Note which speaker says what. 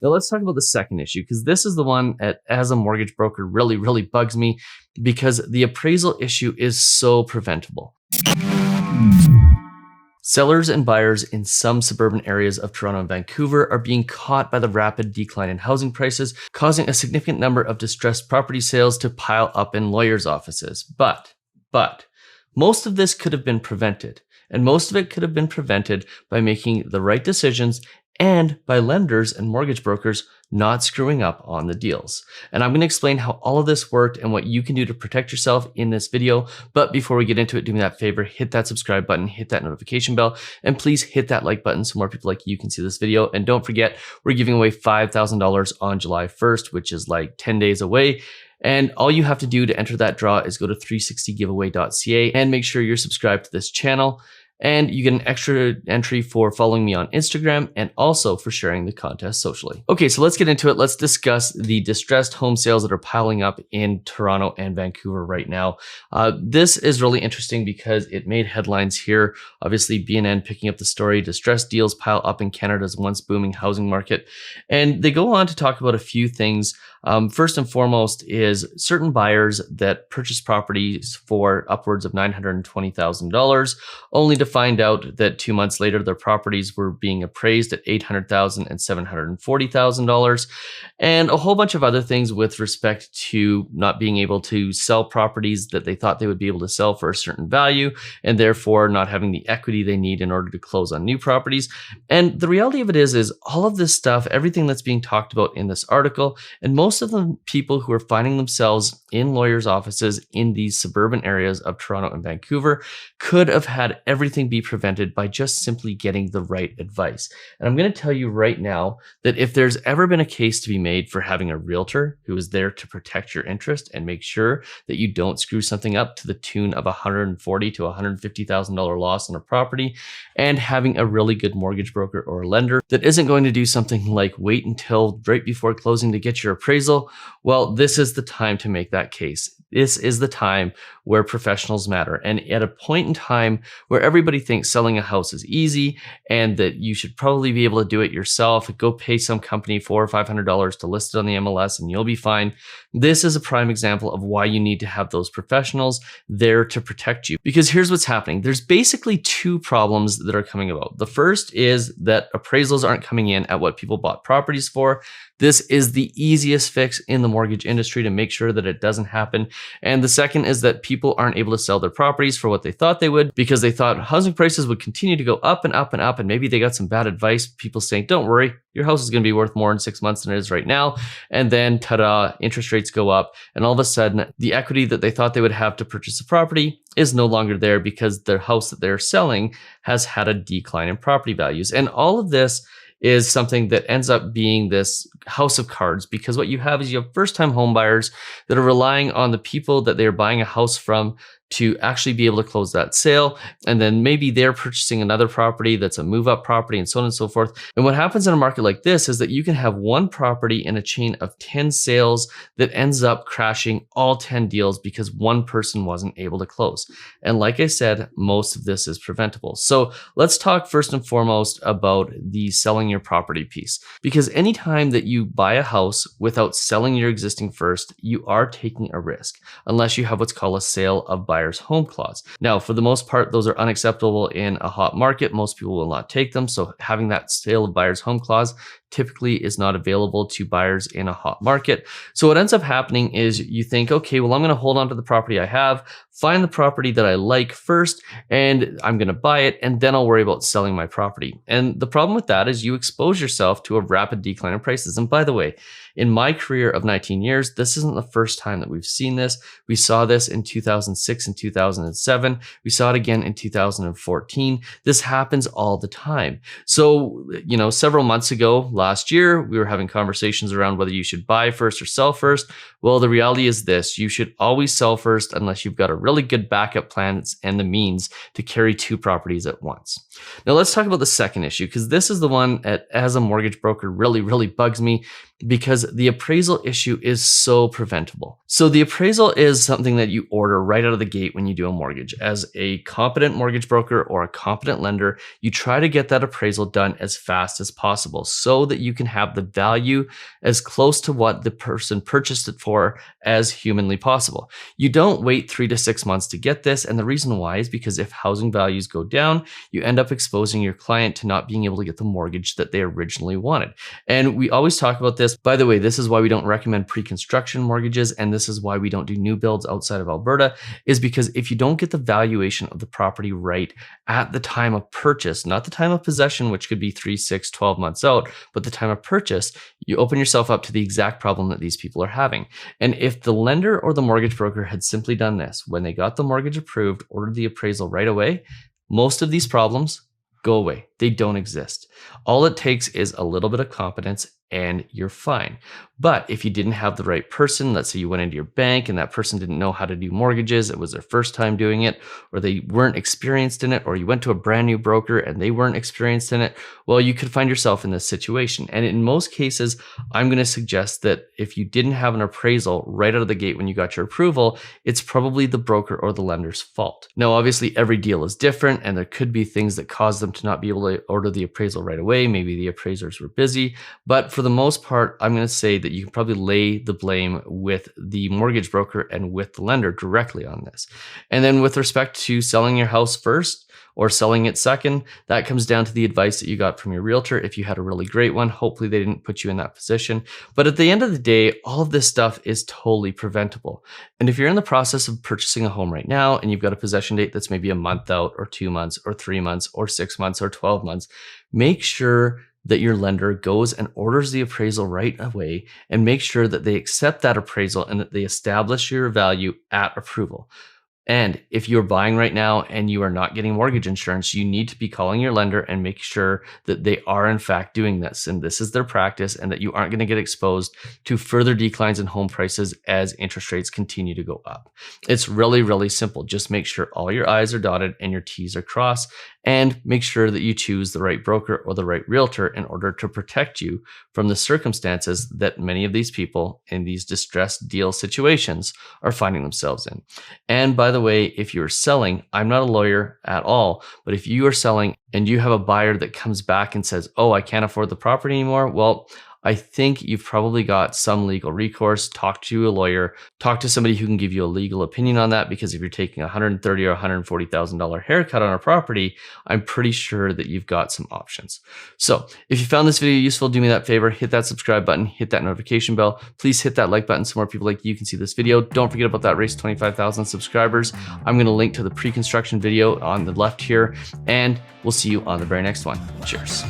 Speaker 1: Now let's talk about the second issue, because this is the one that, as a mortgage broker, really bugs me, because the appraisal issue is so preventable. Sellers and buyers in some suburban areas of Toronto and Vancouver are being caught by the rapid decline in housing prices, causing a significant number of distressed property sales to pile up in lawyers' offices. But most of this could have been prevented, and most of it could have been prevented by making the right decisions and by lenders and mortgage brokers not screwing up on the deals. And I'm going to explain how all of this worked and what you can do to protect yourself in this video. But before we get into it, do me that favor, hit that subscribe button, hit that notification bell, and please hit that like button so more people like you can see this video. And don't forget, we're giving away $5,000 on July 1st, which is like 10 days away. And all you have to do to enter that draw is go to 360giveaway.ca and make sure you're subscribed to this channel. And you get an extra entry for following me on Instagram and also for sharing the contest socially. Okay, so let's get into it. Let's discuss the distressed home sales that are piling up in Toronto and Vancouver right now. This is really interesting because it made headlines here. Obviously, BNN picking up the story, distressed deals pile up in Canada's once booming housing market. And they go on to talk about a few things. First and foremost is certain buyers that purchase properties for upwards of $920,000, only to find out that 2 months later, their properties were being appraised at $800,000 and $740,000, and a whole bunch of other things with respect to not being able to sell properties that they thought they would be able to sell for a certain value, and therefore not having the equity they need in order to close on new properties. And the reality of it is all of this stuff, everything that's being talked about in this article, and most of the people who are finding themselves in lawyers' offices in these suburban areas of Toronto and Vancouver could have had everything be prevented by just simply getting the right advice. And I'm going to tell you right now that if there's ever been a case to be made for having a realtor who is there to protect your interest and make sure that you don't screw something up to the tune of $140,000 to $150,000 loss on a property, and having a really good mortgage broker or lender that isn't going to do something like wait until right before closing to get your appraisal, well, this is the time to make that case. This is the time where professionals matter. And at a point in time where everybody thinks selling a house is easy and that you should probably be able to do it yourself, go pay some company $400 or $500 to list it on the MLS and you'll be fine. This is a prime example of why you need to have those professionals there to protect you. Because here's what's happening. There's basically two problems that are coming about. The first is that appraisals aren't coming in at what people bought properties for. This is the easiest fix in the mortgage industry to make sure that it doesn't happen. And the second is that people aren't able to sell their properties for what they thought they would because they thought housing prices would continue to go up and up and up. And maybe they got some bad advice. People saying, don't worry, your house is going to be worth more in 6 months than it is right now. And then ta-da, interest rates go up. And all of a sudden, the equity that they thought they would have to purchase a property is no longer there because their house that they're selling has had a decline in property values. And all of this is something that ends up being this house of cards, because what you have is you have first-time home buyers that are relying on the people that they're buying a house from to actually be able to close that sale. And then maybe they're purchasing another property that's a move-up property and so on and so forth. And what happens in a market like this is that you can have one property in a chain of 10 sales that ends up crashing all 10 deals because one person wasn't able to close. And like I said, most of this is preventable. So let's talk first and foremost about the selling your property piece. Because anytime that you buy a house without selling your existing first, you are taking a risk, unless you have what's called a sale of buyer's home clause. Now, for the most part, those are unacceptable in a hot market. Most people will not take them. So having that sale of buyer's home clause typically is not available to buyers in a hot market. So what ends up happening is you think, okay, well, I'm going to hold on to the property I have, find the property that I like first, and I'm going to buy it, and then I'll worry about selling my property. And the problem with that is you expose yourself to a rapid decline in prices. And by the way, in my career of 19 years, this isn't the first time that we've seen this. We saw this in 2006 and 2007. We saw it again in 2014. This happens all the time. So, several months ago, last year, we were having conversations around whether you should buy first or sell first. Well, the reality is this: you should always sell first unless you've got a really good backup plan and the means to carry two properties at once. Now, let's talk about the second issue, because this is the one that, as a mortgage broker, really bugs me, because the appraisal issue is so preventable. So the appraisal is something that you order right out of the gate when you do a mortgage. As a competent mortgage broker or a competent lender, you try to get that appraisal done as fast as possible so that you can have the value as close to what the person purchased it for as humanly possible. You don't wait 3 to 6 months to get this, and the reason why is because if housing values go down, you end up exposing your client to not being able to get the mortgage that they originally wanted. And we always talk about this. By the way, this is why we don't recommend pre-construction mortgages, and this is why we don't do new builds outside of Alberta, is because if you don't get the valuation of the property right at the time of purchase, not the time of possession, which could be 3, 6, 12 months out, but the time of purchase, you open yourself up to the exact problem that these people are having. And if the lender or the mortgage broker had simply done this, when they got the mortgage approved, ordered the appraisal right away, most of these problems go away. They don't exist. All it takes is a little bit of competence and you're fine. But if you didn't have the right person, let's say you went into your bank and that person didn't know how to do mortgages, it was their first time doing it, or they weren't experienced in it, or you went to a brand new broker and they weren't experienced in it, well, you could find yourself in this situation. And in most cases, I'm going to suggest that if you didn't have an appraisal right out of the gate when you got your approval, it's probably the broker or the lender's fault. Now, obviously, every deal is different and there could be things that cause them to not be able to order the appraisal right away. Maybe the appraisers were busy, but for the most part, I'm going to say that you can probably lay the blame with the mortgage broker and with the lender directly on this. And then with respect to selling your house first or selling it second, that comes down to the advice that you got from your realtor. If you had a really great one, hopefully they didn't put you in that position. But at the end of the day, all of this stuff is totally preventable. And if you're in the process of purchasing a home right now and you've got a possession date that's maybe a month out or 2 months or 3 months or 6 months or 12 months, make sure that your lender goes and orders the appraisal right away and make sure that they accept that appraisal and that they establish your value at approval. And if you're buying right now and you are not getting mortgage insurance, you need to be calling your lender and make sure that they are in fact doing this and this is their practice and that you aren't going to get exposed to further declines in home prices as interest rates continue to go up. It's really, really simple. Just make sure all your I's are dotted and your T's are crossed, and make sure that you choose the right broker or the right realtor in order to protect you from the circumstances that many of these people in these distressed deal situations are finding themselves in. And by the way, if you're selling, I'm not a lawyer at all, but if you are selling and you have a buyer that comes back and says, oh, I can't afford the property anymore, well, I think you've probably got some legal recourse. Talk to a lawyer, talk to somebody who can give you a legal opinion on that, because if you're taking $130,000 or $140,000 haircut on a property, I'm pretty sure that you've got some options. So if you found this video useful, do me that favor, hit that subscribe button, hit that notification bell. Please hit that like button so more people like you can see this video. Don't forget about that race to 25,000 subscribers. I'm going to link to the pre-construction video on the left here, and we'll see you on the very next one. Cheers.